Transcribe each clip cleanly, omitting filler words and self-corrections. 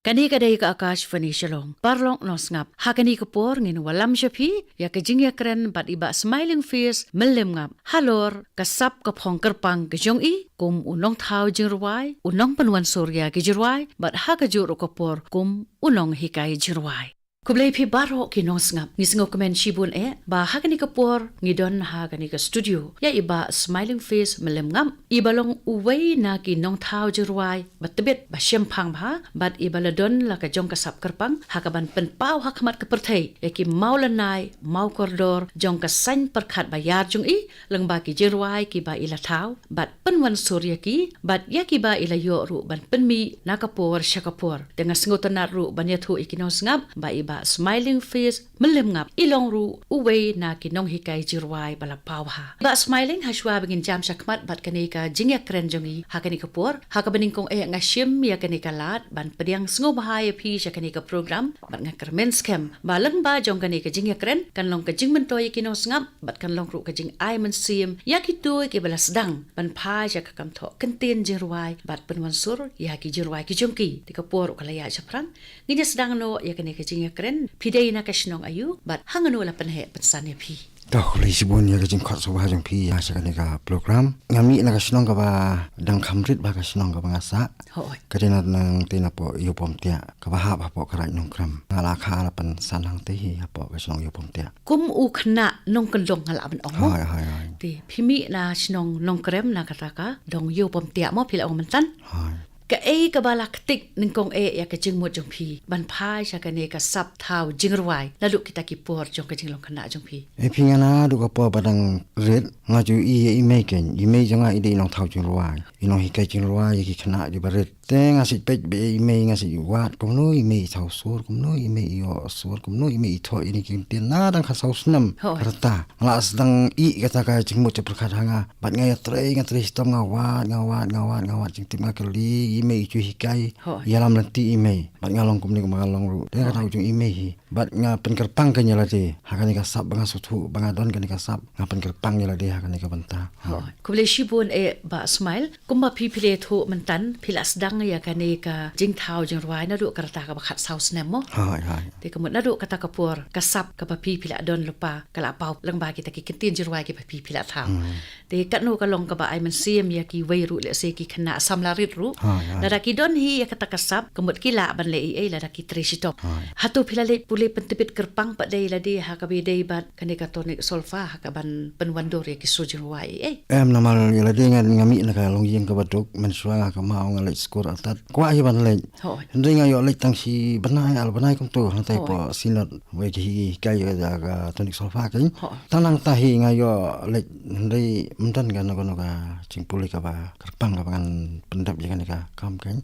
Kani kadai ka Akashvani Shalom. Parlong nos ngap. Hakani kapor ngin walam shapi ya kajing ya keren bat iba smiling face melim ngap. Halor kasap kapong kerpang kejong i kum unong tau jirwai unong penuan surya kejirwai bat hakajuru kapor kum unong hikai jirwai. Kublai pi baro ki nos ngap ngisngo komen shibun ba hakani kapor ngidon hakani ka studio ya iba smiling face melim ngam ibalong uwei na ki nong tau jirwai bat tebet ba syempang ba bat ibaladon la ka jong kasap kerpang hakaban penpau hakmat kepertai ki mau lanai mau koridor jong ka san perkat bayar jong i leng ba ki jirwai ki ba ila tau bat penwan surya ki bat ya ki ba ila yo ru ban penmi na kapor syakapor dengan sengotanat ru ban yathu ikinos ngap ba iba smiling face melim ngap ilong ru uwei na kinong hikai jirwai bala pawha ba smiling haswa bingin jam syakmat bat kanika jingya kren jongi hakani kapor hakabaning kong ngashim ya kanika lat ban pediang sngo bahaya pi syakanika program bat ngakermen scam baleng ba jong kanika jingya kren kan long ka jing mentoy kinos ngap bat kan long ru ka jing ai men sim ya kitu ki bala sedang ban pa ja kakam tho kentin jirwai bat penwan sur ya ki jirwai ki jongki di kapor kalaya japrang nginya sedang no ya kanika jingya pidai na kasnong ayu bat hangano la panhe pansan ya pi Dah lagi sibun ya kajing khot sobah jong pi ya sakane ka program ngami na kasnong ka ba dang kamrit ba kasnong ka bangasa hoi kadena nang tina po yo pom tia ka ba ha po karai nong kram ngala kha la pan sanang te hi po kasnong yo pom tia kum u khna nong kendong hala ban ong hai ti phimi na snong nong krem na kataka dong yo pom tia mo phila ong mantan hai ka ka balak tik ningkong ya ka jing mo jong pi ban phai sha ka ne ka sap thau jingrwai lalu kita ki por jong ka jing long khana jong pi e pingana du ka po badang red nga ju i me ken i me janga i de nong thau jing ruai i nong hi kai jing ruai ki khana di baret te nga sit pe be i me nga si wat kom no i me thau sur kom no i me yo sur kom no i me tho i ni kin tin na dang kha sau snam karta la sedang i kata ka jing mo che prakhat hanga bat nga ya tre stom nga wat jing tim nga kali email cu hikai yalam nanti email bat ngalong kum ni ngalong ru de ka ujung email hi bat nga penkerpang ka nyala de hakani ka sap banga sutu banga don ka ni ka sap nga penkerpang nyala de hakani ka banta kuble shibun ba smile kumba pipile tho mentan pilas dang ya kani ka jing thau jing rwai na du karata ka bakhat saus nem mo hai te kamut na du kata kapur ka sap ka pipila don lupa kala pau lang ba kita ki kintin jirwai ki pipila thau te katno ka long ka ba ai man sim ya ki wei ru le se ki khana samlarit ru ladaki don hi ya kata kasap kemut kila ban le ai ladaki tresito hatu pilale pule pentepit kerpang pa dei ladi ha ka be dei bat kane ka tonik solfa ha ka ban penwandor ya ki sujruai em namal ya ladi ngami na ka long yeng ka batuk men suanga ka mau ngalai skor atat kwa hi ban le ndai nga yo le tang si banai al banai kum tu hang tai po sinot we ki kai ya ka tonik solfa ka tanang tahi nga yo le ndai mdan ka no ka ching pule ka ba kerpang ka ban pendap ya ka kam kan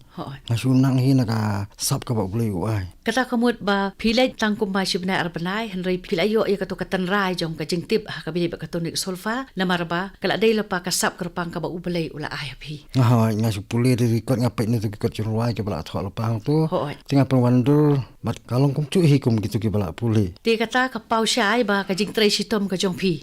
nasunang hi naka sap ka ba ulai uai kata kamut ba pilai tangkum ba shibna arbanai henry pilai yo ya kato katan rai jong ka jingtip ha ka bini ba katonik solfa namarba kala dei lepa ka sap kerpang ka ba ubelai ula ai pi nga su pule de rekod ngapai ni tu rekod ruai ke bala thok lepang tu tinga penwandur mat kalong kum cu hi kum gitu ke bala pule te kata ka pau shai ba ka jing trai sitom ka jong pi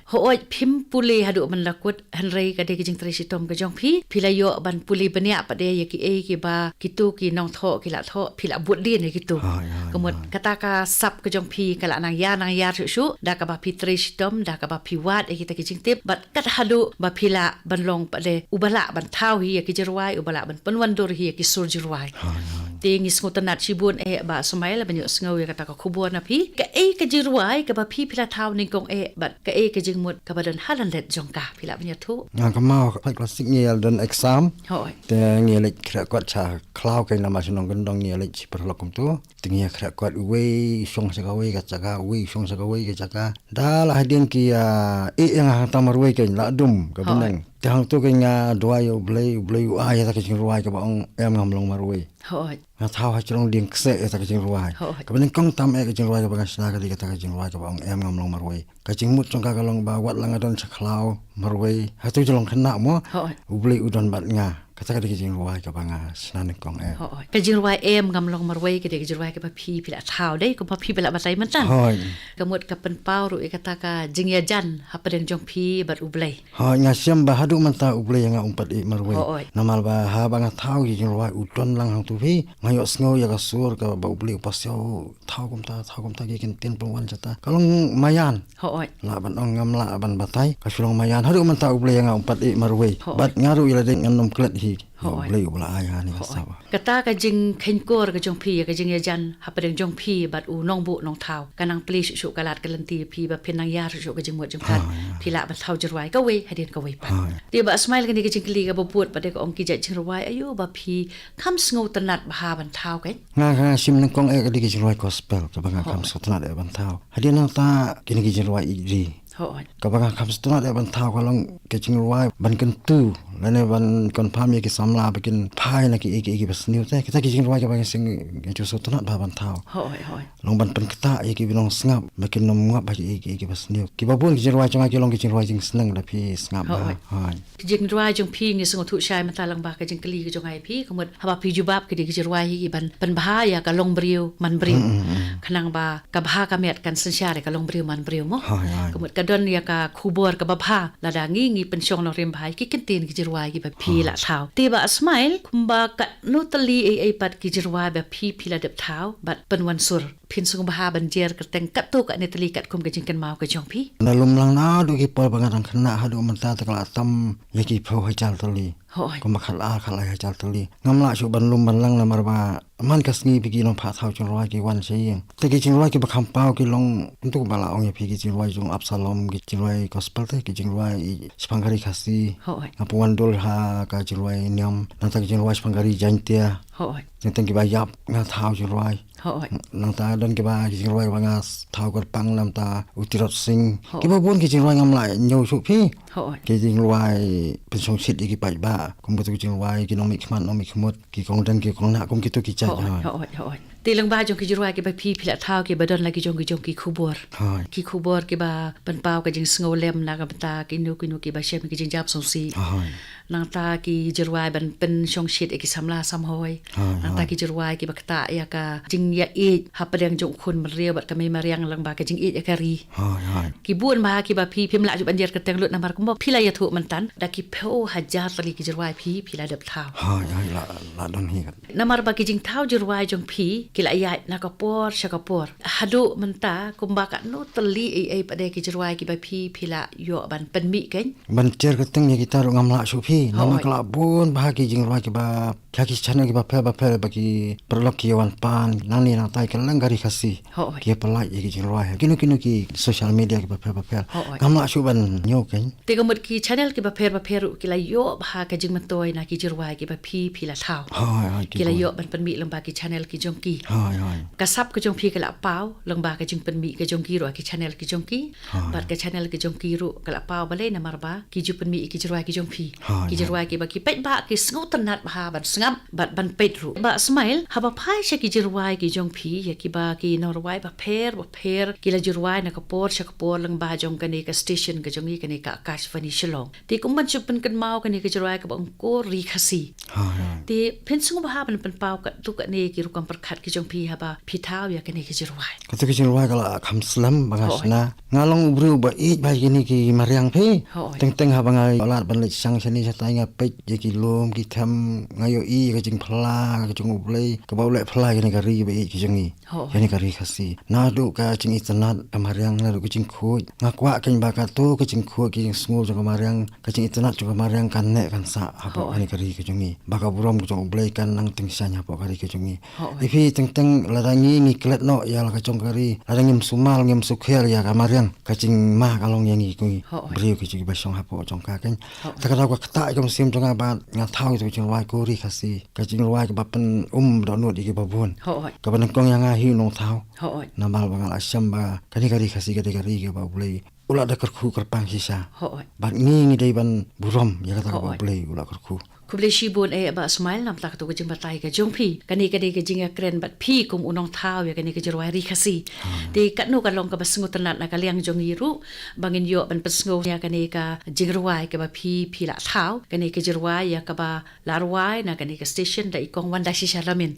hoi phim pule hadu man lakut henry ka de ka jing trai sitom ka jong pi pilai yo ban pule bania pa de ya ki ki ba kitu ki nong tho ki la tho phila but din ni kitu kemut kata ka sap ke jong pi kala nang ya su da ka ba pi tristom da ka ba pi wat kita ki jingtip bat kat hadu ba phila ban long pa de ubala ban thau hi ki jirwai ubala ban penwandur hi ki sur jirwai tingis ngotanat sibun ba sumaila banyo sngaw ya kata ka khubon na pi ka ka jirwai ka ba pi phila thau ning kong bat ka ka jingmut ka ba don halan let jong ka phila banyo thu nga ka mau klasik ni al don exam te ngi le kra kot cha klau kai nama sunong gendong ni le perlokum tu tingi kra kot we song sa we ka chaka we song sa we ka chaka dal hadin ki yang tamar we kai la dum ka benang tang tu kai nga dua yo blai ai ta ka jing ruai ka ba ong em ngam long mar we nga thau ha chong ding kse ta ka jing ruai ka benang kong tam ka jing ruai ka ba sna ka ta ka jing ruai ka ba ong em ngam long mar we ka jing mut chong ka long ba wat lang adon cha klau mar we ha tu jong khna mo blai udon bat nga kata ka jing ruai ka banga snan kong hoi ka jing ruai em ngam long marwai ke de jing ruai ke pa phi pila thau dei ko pa phi pila batai man tan hoi kamut ka pen pau ru kata ka jing ya jan hapadeng jong phi bat ublei hoi nga siam ba hadu man ta uble nga umpat i marwai hoi namal ba ha banga thau jing ruai uton lang hang tu phi ngayo sngo ya ka sur ka ba uble pasyo thau kum ta ki kin tin pon jata kalong mayan hoi la ban ong ngam la ban batai ka sulong mayan hadu man ta uble nga umpat i marwai bat ngaru ila deng ngam klet hi uble ubla aya ni kasaba kata ka jing khen kor ka jong phi ka jing ya jan hapadeng jong phi bat u nong bu nong thau kanang pli shu kalat kalanti phi ba penang ya shu ka jing mo jong kan phi la ban thau jirwai ka we hadin ka we pa ti ba smile ka ni ka jing kli ka ba put pa de ka ong ki ja jing rwai ayo ba phi kham sngo tanat ba ha ban thau ka nga sim nang kong ka di ki jirwai gospel ka banga kam sotna de ban thau hadin nang ta kini ki jirwai ri hoi ka banga kam sotna de ban thau kalong ke jing rwai ban kan tu lane ban kon pham ye ki samla bikin phai na ki bas niu te kita ki jing rwai ka banga sing ke ju sotna ba ban thau hoi long ban pen kata ye ki binong sngap bikin nom ngap ba ki bas niu ki babun ki jirwai changa ki long ki jirwai jing snang da phi sngap ba hoi jing rwai jong phi ngi sngo thu shai ma talang ba ka jing kli ka jong ai phi kamut haba phi jubab ki di ki jirwai hi ban ban bha ya ka long briu man briu khanang ba ka bha ka met kan sanshare ka long briu man briu mo kamut ka don ya ka khubor ka ba bha la da ngi pen shong lo rem bhai ki ken tin ki jirwai ki ba phi la thau ti ba smile kumba ka no tali ai pat ki jirwai ba phi la dep thau bat pen wan sur phin sung ba ban jer ka teng kat tu ka ne tali kat kum ka jing kan mau ka jong phi nalum lang na du ki por bangat ang khna hadu man ta takla tam ye ki pho ha chal tali hoi ko makhala khala ha chal tali ngamla shu ban lum ban lang la marba man kasni bi ki long pha thau chung roi ki wan se yeng te ki chung roi ki ba kham pau ki long tu bala ong ye phi ki chung roi jung absalom ki chung roi gospel te ki chung roi spangari khasi hoi ngapuan dul ha ka chung roi nyam na ta ki chung roi spangari jantia hoi teng ki ba yap nga thau chung roi hoi nang ta don ki ba ki roi wanga thau kor pang lam ta utirot sing ki ba bun ki roi ngam lai nyu su phi hoi ki roi pen song sit ki pai ba kum tu ki roi ki nom mik man nom mik mut ki kong dan ki kong na kum ki tu ki cha hoi ti lang ba jong ki jirwai ki ba phi la thau ki ba don la ki jong ki khubor hoi ki khubor ki ba pan pau ka jing sngo lem na ka ta ki nu ki ba shem ki jing jap song si hoi nang ta ki jirwai ban pen shong shit ki samla sam hoi nang ta ki jirwai ki ba kata ya ka jing ya e hapadeng jong khun mar ria bat ka me mariang lang ba ka jing e ya ka ri hoi ki buan ma ki ba phi phim la ju ban jer ka teng lut na mar ko phi la ya thu man tan da ki pho hajar tali ki jirwai phi la dep thau hoi la don hi na mar ba ki jing thau jirwai jong phi ki la ya na ka por sha ka por hadu man ta kum ba ka no tali e pa de ki jirwai ki ba phi la yo ban pen mi ken ban cher ka teng ye ki ta ro ngam la su phi nama kala bun ba ki jing roi ki ba kya ki channel ki ba ba ki perlok ki wan pan nani na tai ka lang gari khasi ki palai ye ki jing roi kinu ki social media ki ba ngam la su ban nyo ken te ko mut ki channel ki ba pher ki la yo ba ka jing man toy na ki jirwai ki ba phi la thau hoi ki la yo ban pen mi lang ba ki channel ki jong ki hoi ka sap ka jong phi ka la pau lang ba ka jing pen mi ka jong ki ro ki channel ki jong ki bat ka channel ki jong ki ro ka la pau ba le na mar ba ki ju pen mi ki jirwai ki jong phi ki jirwai ki ba ki pet ba ki sngo tanat ba ban sngam bat ban pet ru ba smile ha ba phai sha ki jirwai ki jong phi ya ki ba ki norwai ba pher ki la jirwai na ka por sha ka por lang ba jong ka ne ka station ka jong ni ka ne ka akashvani shillong ti kum ban chu pen kan mau ka ne ka jirwai ka bang ko ri khasi ti pen sngo ba ha ban pen pau ka tu ka ne ki ru kam par khat ki jong phi ha ba phi thau ya ka ne ki jirwai ka tu ki jing roi kala kham slam bangasna ngalong ubru ba i ba ki ki mariang phi teng ha bangai lat ban le sang sani sa tai nga pe ye ki lom ki tham ngayo i ka jing phla ka jing uble ka ba le phla ki ne ka ri ba i ki jing i ye ne ka ri khasi na du ka jing i tanat ka mariang na du ki jing khu nga kwa ken ba ka tu ka jing khu ki jing sngo ka mariang ka jing i tanat ka mariang kan ne kan sa ha ba ne ka ri ki jing i ba ka burom ka jing uble kan nang teng sa nya ba ka ri ki jing i ifi teng la dangi ni klet no ya la ka jong ka ri la ngim sumal ngim sukher ya ka mariang ka jing ma ka long yang i ku bri ki jing ba song ha po jong ka ken ta ka ka ta ka sim jong ba nga thau tu jing wai ko ri khasi ka jing wai ka ba pen do no di ki ba bun ka ban kong yang a hi no thau na mal ba la sham ba ka ni ka ri khasi ka ri ki ba ble ula da kar khu kar pang sisa ba ngi dei ban burom ya ka ta ba ble ula kar khu kuble shibun ba smile nam tak to kajing batai ka jong phi kani ka jinga kren bat phi kum unong thau ya kani ka jirwai ri khasi ti katno ka long ka basngu tanat na ka liang jong iru bangin yo ban pasngu ya kani ka jingrwai ka ba phi la thau kani ka jirwai ya ka ba larwai na kani ka station da ikong wanda si shalamin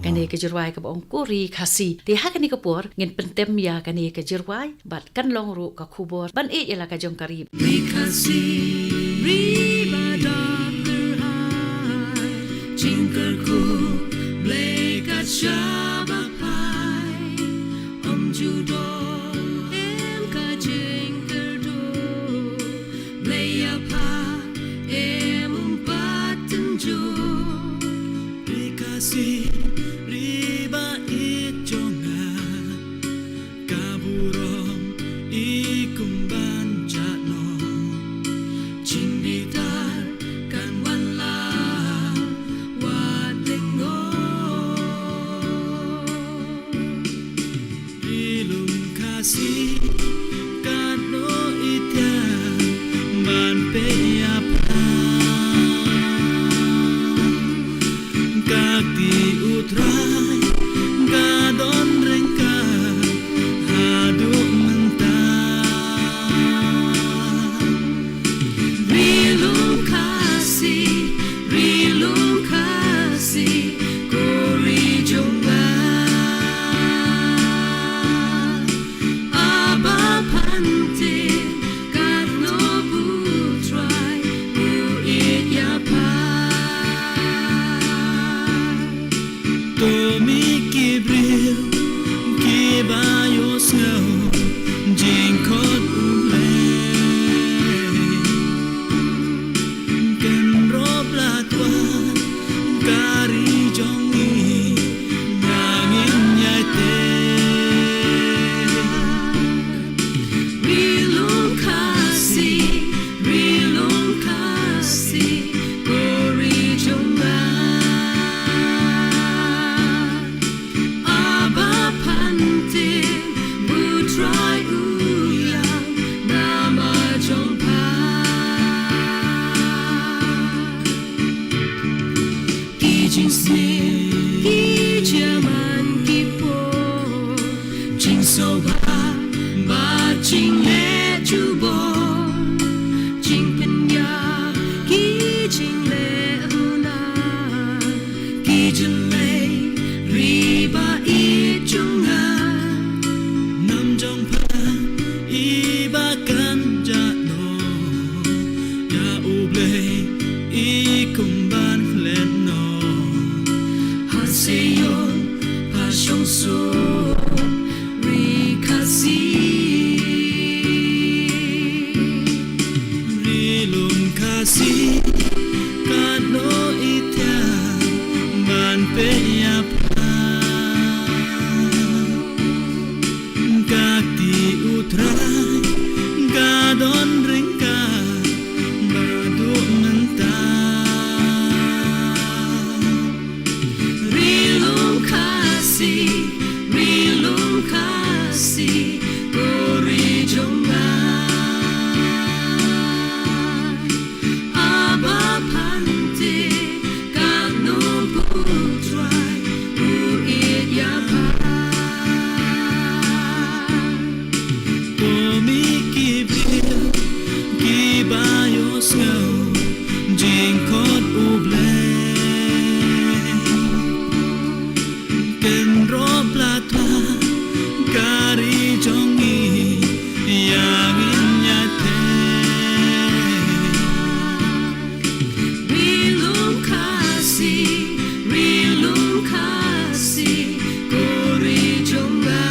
kani ka jirwai ka ba ong kuri khasi ti ha kani ka por ngin pentem ya kani ka jirwai bat kan long ru ka khubor ban e ya la ka jong karib Rikasi riba doctor high Jinkerku blekat shabapai judo em ka jinkerdo bleya pa em patenjo Rikasi riba ijonga kaburong ikumban jatno Cinditar kan wala wadengo Ilum kasih kan no itya man pe apa Kakti utrai gadon rengka haduk Rilum kasih, kori jonga Aba pante, karno putrai, uit yapa Tomi kibril, kibayos ngau, jingkot Kari jongi nangin nyate Rilum kasih Kori jonga Aba pante Putrai uyang Nama jompa Jing sin, jaman kipo, jing soba, ba jing le jubo, jing penya, jing le huna, jing le riba ijunga, nam jong pa iba kan jatno, ya uble ikumban flenno. Seyon passion so rikasi Rilum kasih kano itya man pe apa Kakti utrai gadon rengka badu mentah Rilum kasih, kori jonga Aba pante, kano putrai, uit yapa Tomi kibril, kibayos ngau, jingkot uble Kenro platwa kari jongi yang nyate Rilum kasih kori jonga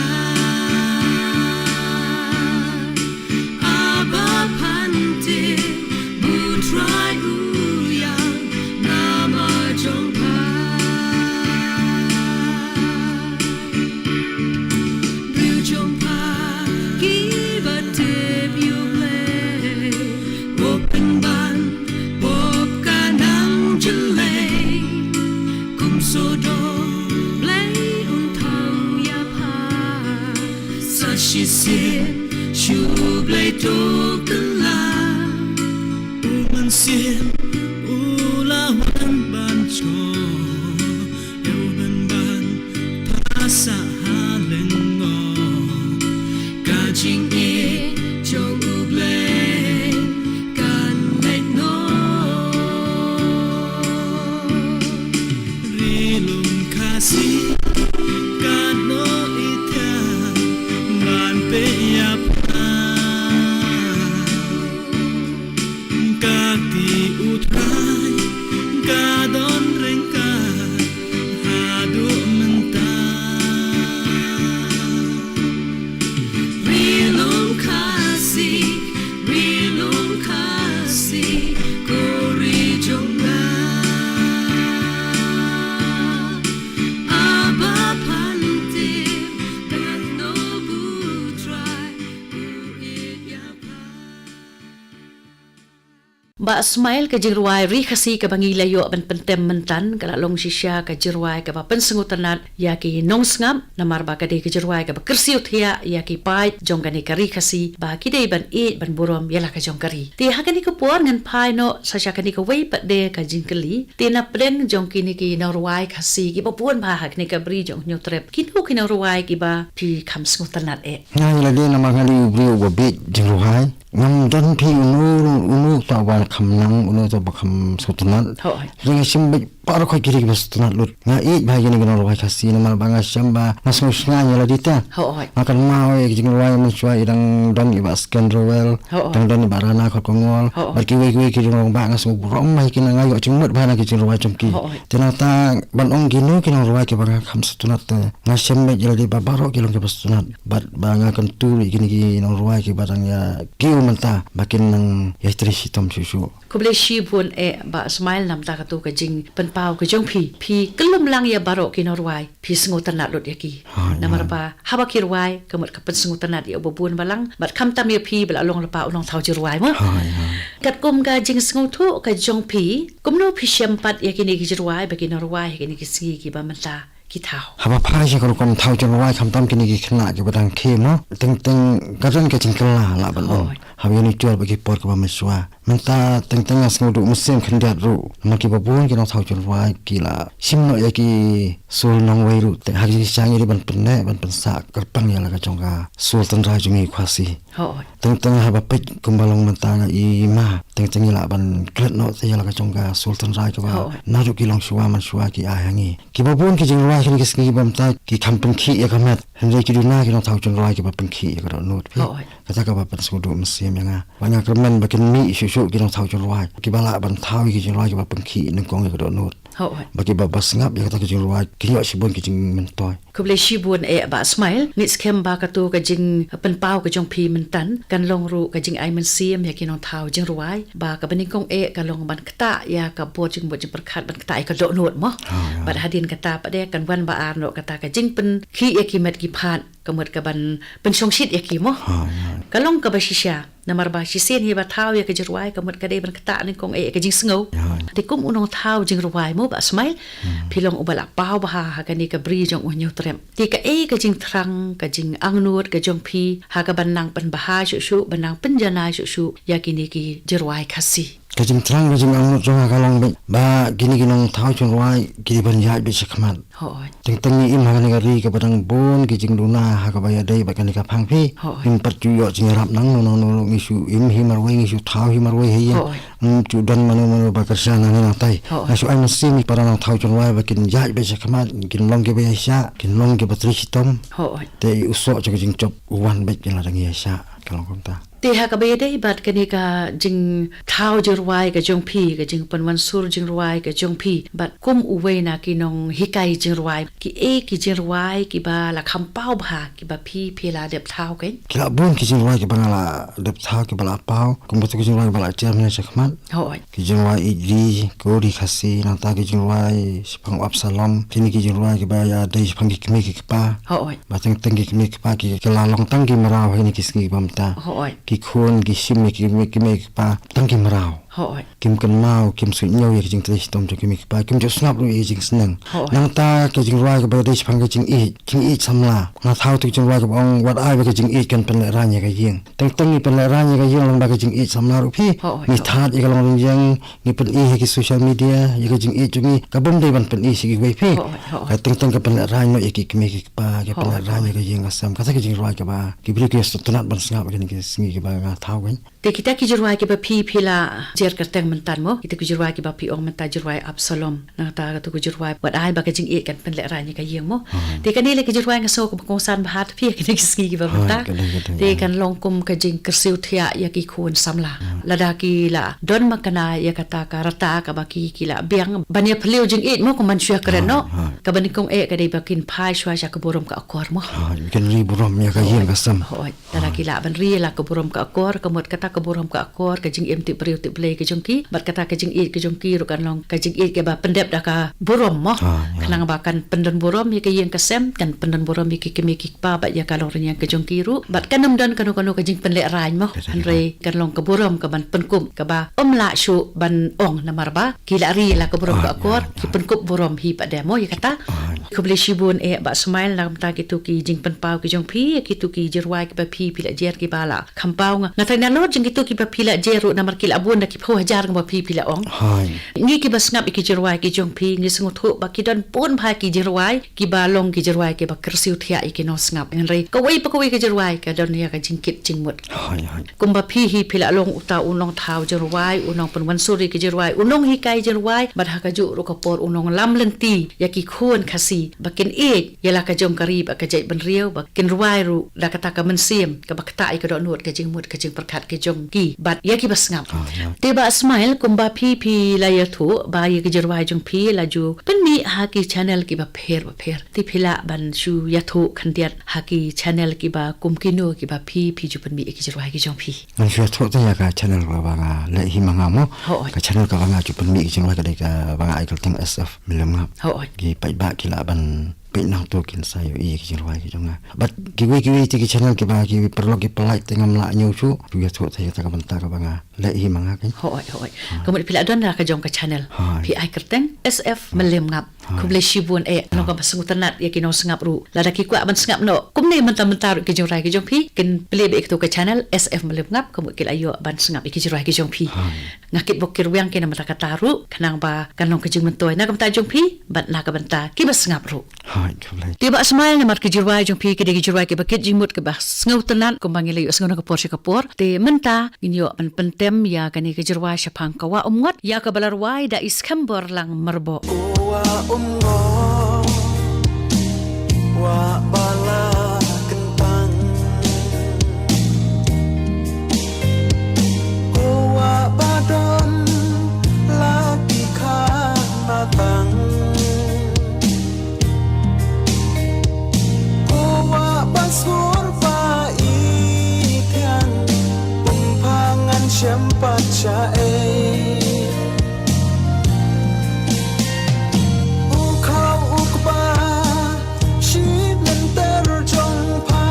Aba pante putrai uyang nama jompa She said, "Shu blay to kala, uman sien ula cho yêu bên ban phá xa lên ngõ cả chính ý trong úp lên cần lên nó ri lùm khá xí cả nó ít thà bàn bê yap cả ti utrai cả đón rengka hadu menta rilum kasi kori jongna aba pantim dengan no butrai uit yapa Ba Ismail ka jirwai ri khasi ka bangi layo ban pentem mentan kala long sisya ka jirwai ka ba pensengutanat ya ki nong sngam namar ba ka de ka jirwai ka ba kersi uthia ya ki pai jong gani ka ri khasi ba ki de ban e ban burom yala ka jong kari ti ha gani ka por ngan pai no sasya kani ka wei pat de ka jingkeli ti na preng jong kini ki norwai khasi ki ba puan ba ha kani ka bri jong nyotrep ki nu ki norwai ki ba pi kham sengutanat e ngai la de na mangali ubri wa bit jingruhai ngam dan pi unu ta wa khamnang unu ta ba kham sutunat hoi ring sim par ko kiri bas tunat lut nga i ba gini gino ro khasi na mal banga samba nasu snga nya la dita hoi makan mau e jing ruai mun chua idang don i bas ken rowel dang don i barana ko kongol bar ki we ki ro ba nga su rom mai kin nga yo chung mut ba na ki jing ruai chum ki tenata ban ong gino kin ruai ki banga kham sutunat nga samba jela di babaro ki long bas tunat bat banga kan tu gini ki no ruai ki barang ya ki menta bakin nang ya trisi tom susu kuble shi bun e ba Ismail nam ta ka tu ka jing pen pau ka jong pi kelum lang ya baro ki norwai pi sengutan nat lut yaki namar ba haba ki rwai ka mut ka pen sengutan nat ya bubun balang bat kham tam ya pi bala long pa long thau ji rwai mo kat kum ga jing sengu thu ka jong pi kum no pi shampat ya ki ni ki rwai ba ki norwai ki ni ki si ki ba manta ki thau haba phai se ko kom thau jong ruai kham tam kini ki khna ki badang khe no teng garan ka jingkala la ban on habi ni tual bagi por ka maswa menta teng as ngudu musim khandat ru maki babun ki no thau jong ruai ki la simno ya ki sul nong wei ru te hari changi ri ban penne ban pensa kerpang ya la ka jongga sul tan ra jungi khwasi hoi teng haba pek kumbalong menta na i ma teng la ban klet no se ya la ka jongga sul tan ra ka ba na ru ki long suwa man suwa ki a hangi ki babun ki jing ruai ki ski bam ta ki kampung ki ya kamat henry ki duna ki no thau jong ruai ki ba pengki ya ka not kata ka ba pan sudu musim ya nga banyak kermen bakin mi susu ki no thau jong ruai ki bala ban thau ki jing ruai ki ba pengki nang kong ya ka not hoi bagi babas ngap ya kata ki jing ruai ki yo sibon ki jing mentoy kuble shi bun e ba Ismail nits kem ba ka tu ka jing pen pau ka jong pi mentan kan long ru ka jing ai men sim ya ki no thau jing ruai ba ka bening kong e ka long ban kta ya ka bo jing perkhat ban kta ka do not mo ba hadin kata pa de kan wan ba ar no kata ka jing pen ki ya ki met ki phat kamut ka ban pen song shit ya ki mo ka long ka ba shisha namar ba shisen hi ba thau ya ka jirwai kamut ka de ban kta ning kong e ka jing sngo ti kum unong thau jing ruai mo ba Ismail pilong ubala pau ba ha ka ni ka bri jong unyo trem ti ka e ka jing thrang ka jing angnut ka jong pi ha ka ban nang pan ba ha shu ban nang penjana shu ya ki ni ki jirwai khasi kajing terang kajing angut jonga kalong ba gini ginong thau jong ruai ki ban ya be sakmat hoi teng ni im hangani gari ka badang bon ki jing duna ha ka baya dei ba kan ka phang phi im pat ju yo jing rap nang no ngi su im hi mar wei ngi su thau hi mar wei he chu dan manu ba ka sana na tai asu ai musim para na thau jong ruai ba kin ya be sakmat kin long ke be sha kin long ke batri hitom hoi te uso cha jing chop wan be kin la dang ya sha kalong kom ta ti ha ka be dei bat ka ni ka jing thau jirwai ka jong pi ka jing pan wan sur jing ruai ka jong pi bat kum uwe na ki nong hikai jing ruai ki e ki jing ruai ki ba la kham pau ba ki ba pi la dep thau ke kila bun ki jing ruai ki bangala dep thau ki bala pau kum betu ki jing ruai bala cher me sakmat hoi ki jing ruai iri ko ri khasi na ta ki jing ruai sipang absalom kini ki jing ruai ki ba ya dei sipang ki kme ki pa hoi ba teng ki kme ki pa ki kala long tang ki marau ni ki ski bam ta hoi ki khon ki sim ki me pa tang ki marau Hoi. Kim kan mau kim sui nhau ye jing tre tom cho kim pa kim jo snap ru ye jing snang nang ta ke jing roi ke ba dei phang ke jing e samla na thau tu jing roi ke ong wat ai ba ke jing e kan pen le ra ye ke yeng teng pen le ra ye ke yeng lang ba ke jing e samla ru phi ni that ye ka long yang ni pen e ke social media ye ke jing e chung ka bom dei ban pen e si ke wei phi ka teng ke pen le ra no ye ki me ki pa ke pen le ra ye ke yeng asam ka sa ke jing roi ke ba ki bri ke sto tanat ban snap ke ni ke singi ke ba nga thau gen Te kita ki jirwai ke ba pila jer kerteng mentan mo kita ki jirwai ke ba pi ong mentan jirwai Absalom na ta tu ki jirwai wat ai ba ka jing e kan pen le ra ni ka yeng mo te kan ni le ki jirwai nga so ko kong san bahat phi ke ni ki ba mentan te kan long kum ka jing kersiu thia ya ki khun samla lada ki la don makana ya kata ka rata ka ba ki la biang bania phliu jing e mo ko man shua kren no ka ban kong e ka dei ba kin phai shwa sha ka borom ka akor mo kan ri burom ya ka yeng asam hoi lada ki la ban ri la ka borom ka akor ka mot kata ka borom ka akor ka jing em ti priu ti play ka jongki bat kata ka jing e ka jongki ru kan long ka jing e ke ba pendep da ka borom mo kanang ba kan pendan borom ye ka yeng ka sem kan pendan borom ye ki mi ki pa ba ya ka long ren ka jongki ru bat kanam dan kanu ka jing pen le rai mo andre kan long ka borom ka ban penkum ka ba la shu ban ong na marba ki la ri la ka borom ka akor ki penkup borom hi pa demo ye kata ko ble shibun e ba smile na ta ki tu ki jing pen pau ki jong phi ki tu ki jirwai ki ba phi pila jer ki bala khampau nga na na lord jing ki tu ki ba pila jeru na mar ki la bun da ki pho hajar nga ba phi pila ong ngi ki ba snap ki jirwai ki jong phi ngi sungut hu ba ki don pun pha ki jirwai ki ba long ki jirwai ki ba kersiu thia ki no snap ngai ka wei pa ka wei ki jirwai ka don ya ka jing kit jing mut kum ba phi hi pila long uta unong thau jirwai unong pen wan suri ki jirwai unong hi kai jirwai ba ha ka ju ru ka por unong lam lenti ya ki khun khasi ba kin e ya la ka jong kari ba ka jai ban riau ba kin ruai ru da ka ta ka man sim ka ba ka ta ka do nut ka jing mut ka jing perkat ki jong ki bat ya ki bas ngap te ba smile kum ba phi la ya thu ba ye ki jirwai jong phi la ju pen mi ha ki channel ki ba pher ti phila ban shu ya thu khandiat ha ki channel ki ba kum ki no ki ba phi ju pen mi ki jirwai ki jong phi man shu tho ta ya ka channel ka ba nga le hi manga mo ka channel ka nga chu pen mi ki jing wa ka dei ka ba nga ai ka teng SF milam ngap ki pai ba ki la ban pe nang to kin sa yo i ki jirwai ki jonga but ki we ti ki channel ki ba ki perlo ki pelai tengam la nyu chu tu ya tho ta ya ta ka banta ka ba nga le hi manga kan hoi kemudian pila don la ka jong ka channel pi ai kerteng SF milam ngap ku ble shibun e no ka basungu tanat ya ki no sngap ru la da ki kwa ban sngap no kum ne mentar ki jong rai ki jong phi kin ple be to ka channel SF milam ngap kemudian ki ayo ban sngap ki jirwai ki jong phi ngakit bokir wiang ki na mata ka taru kanang ba kanong ka jing mentoy na ka mata jong phi bat na ka banta ki bas ngap ru tiba smile na mar ki jirwai jong phi ki de ki jirwai ki bakit jingmut ke bas ngau tanat ko bangile yo ngau ka por si ka por te menta inyo ban pentem ya kani ki jirwai shapang ka wa umngot ya ka balarwai da iskambor lang marbo wa umngot wa bala kentang wa badon lagi kan matang surpa itian umpangan sempat cae ukau ukba sinan terjongpa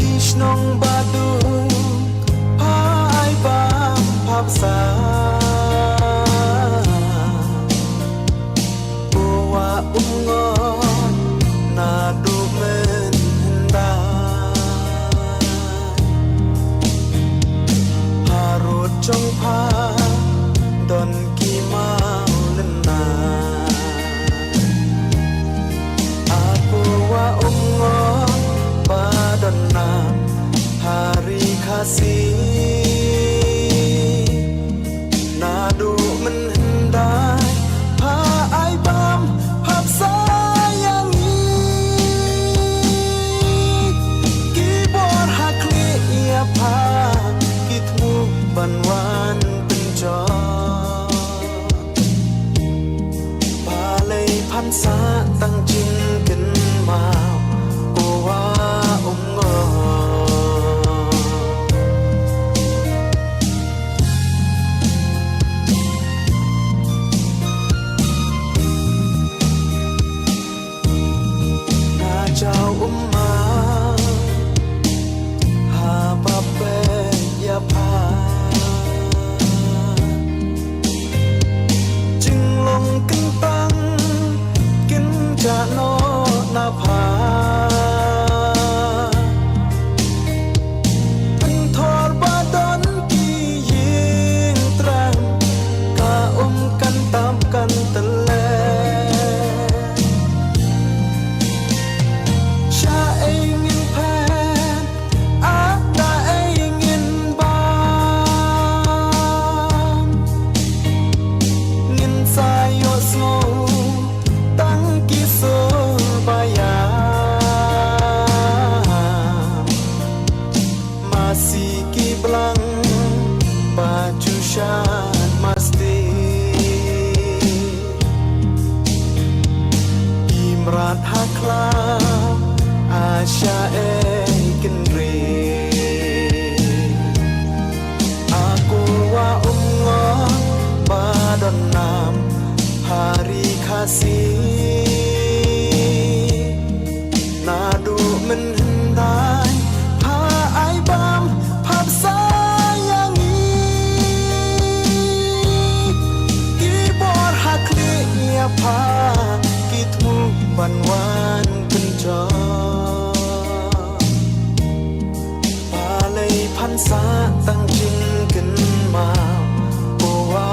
isnong badu pai bam papsa trong pha don ki mau lena aku wa umngot padonna hari kasih nadu menhendai pa ai bam pap sayangi kibor hakli ya pa kitmu banwan penjo balai pansa tang jing ken mau ko wa umngo na chao umma ha pa enam hari kasih nadu menhendai pa ai bam pap sayangi kibor hakli ya pa kitmu banwan penjo palai phansa tang jing ken ma wa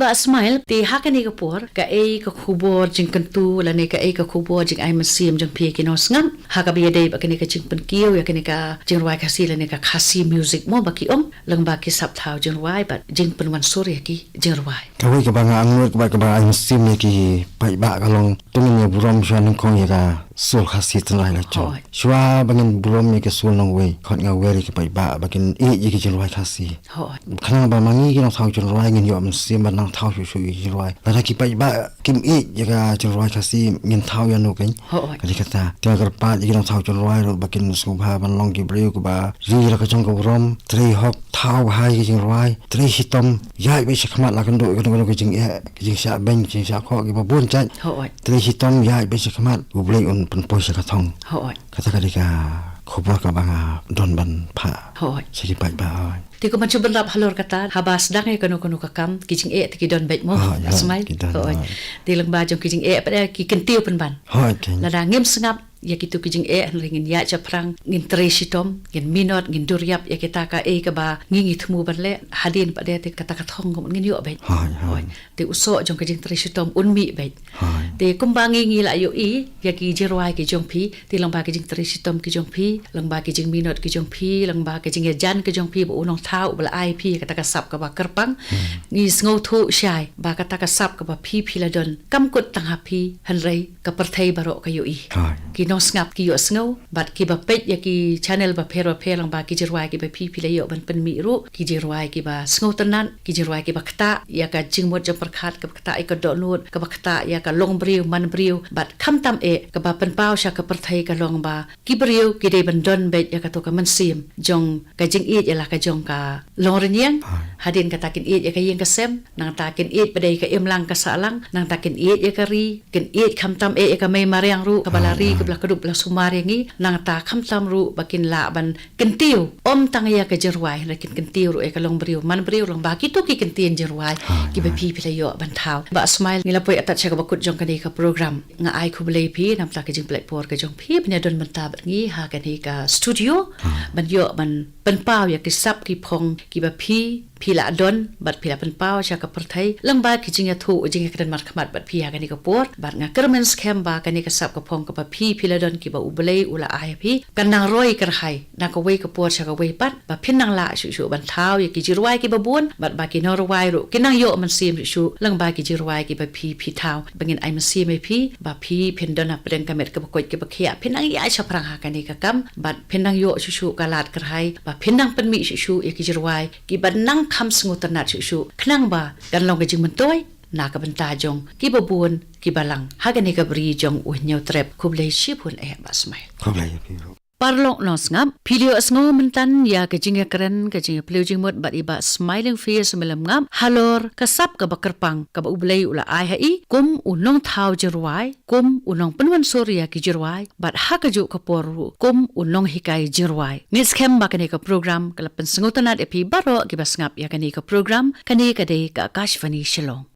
Ba smile ti hakani ka por ka e ka khubor jing kantu la ne ka e ka khubor jing ai masim jing pie kinos ngam ha ka biya dei ba kani ka jing pen kiu ya kani ka jing rwai ka si la ne ka khasi music mo ba ki lang ba ki sap thau jing rwai ba jing pen wan suri ki jing rwai Kawai ka banga angut ka ba ai musim ye ki pai ba ka long tungin ye buram shan kong ye ka sul khasi tanai la cho shwa bangin buram ye ka sul nong we khot nga we ki pai ba bakin e ye ki jing rwai khasi ho khana ba mangi ki nong thau jing rwai ngin yo musim ba nang thau shu jing rwai la ki pai ba kim e ye ka jing rwai khasi ngin thau ya no ken ho kali kata tiang kerpa ye ki nong thau jing rwai ro bakin subha ban long ki breu ku ba ri la ka jong ka buram tri hok thau hai ki jing rwai tri hitom ya be se khmat la kan do kan ko jing e jing sha ben jing sha kho ki ba bun chan ho tri hitom ya be se khmat u blei un pen poi se ka thong ho kata kali ka khobra ka banga don ban pha ho se ki pai ba ti ko man chu ban halor kata habas dang e kanu ka kam ki jing e ti ki don bet mo smile ho ti lang ba jong ki jing e pa ki kentiu pen ban ho ken la da ngem sengap ya kitu kijing e ringin ya chaprang ngin tresitom ngin minot ngin duryap ya kita ka e ka ba ngingi thmu ban le hadin pa de te kata ka thong ngom ngin yo be ho te uso jong kijing tresitom unmi be ho te kumbangi ngi la yo i ya ki jirwai ki jong phi te lang ba kijing tresitom ki jong phi lang ba kijing minot ki jong phi lang ba kijing ya jan ki jong phi bo unong thau bla ai phi kata ka sap ka ba kerpang ni sngo thu shai ba kata ka sap ka ba phi la don kam kut tang ha phi han rei ka parthai baro ka yo i ki no ngap ki yo sngo bat ki ba pet ya ki channel ba pher lang ba ki jirwai ki ba phi la yo ban pen mi ru ki jirwai ki ba sngo tanan ki jirwai ki ba khata ya ka jingmot jam perkhat ka khata ai ka do nut ka ba khata ya ka long briu man briu bat kham tam e ka ba pen pau sha ka parthai ka long ba ki briu ki de ban don be ya ka to ka man sim jong ka jing e ya la ka jong ka long renyang hadin ka takin e ya ka yeng ka sem nang takin e ba dei ka em lang ka salang nang takin e ya ka ri ken e kham tam e ya ka mai mariang ru ka balari ka bla ka la sumaringi nang ta kham tam ru bakin la ban kentiu tang ya ka jirwai na kin kentiu ru e ka long briu man briu long ba ki to ki kentien jirwai ki ba phi la yo ban thau ba smile ngila poi atat cha ka bakut jong ka ni ka program nga ai khu blei phi nam ta ka jing plek por ka jong phi bnya don man ta ngi ha ka ni ka studio ban yo ban pen pau ya ki sap ki phong ki ba phi la don bat phi la pen pau cha ka parthai lang ba ki jing ya thu jing ka dan mar khmat bat phi ha ka ni ka por bat nga kermen scam ba ka ni ka sap ka phong ka ba phi la don ki ba ublei ula ai phi kan nang roi kar hai na ka wei ka por cha ka wei pat ba phin nang la shu ban thau ya ki jirwai ki ba bun bat ba ki no rwai ru ki nang yo man sim shu lang ba ki jirwai ki ba phi thau bangin ai man sim phi ba phi phin don na preng ka met ka ba koi ki ba khia phin nang ya cha prang ha ka ni ka kam bat phin nang yo shu ka lat kar hai ba phin nang pen mi shu ya ki jirwai ki ba nang kham sngu tan na shu khnang ba kan long ka jing man toy na ka banta jong ki ba bun ki balang ha ka ni ka bri jong u nyau trep kublei shipun e ba smile ko blai pi Parlok nos ngap video asngo mentan ya ke jinga keren ke jinga pleu jingmot bat iba smiling face melam ngap halor kasap ka bakerpang ka ba ublei ula ai hai kum unong thau jirwai kum unong penwan surya ki jirwai bat ha ka ju ka poru kum unong hikai jirwai nis kem ba kane ka program kala pensengotanat epi baro ki basngap ya kane ka program kane ka de ka Akashvani Shillong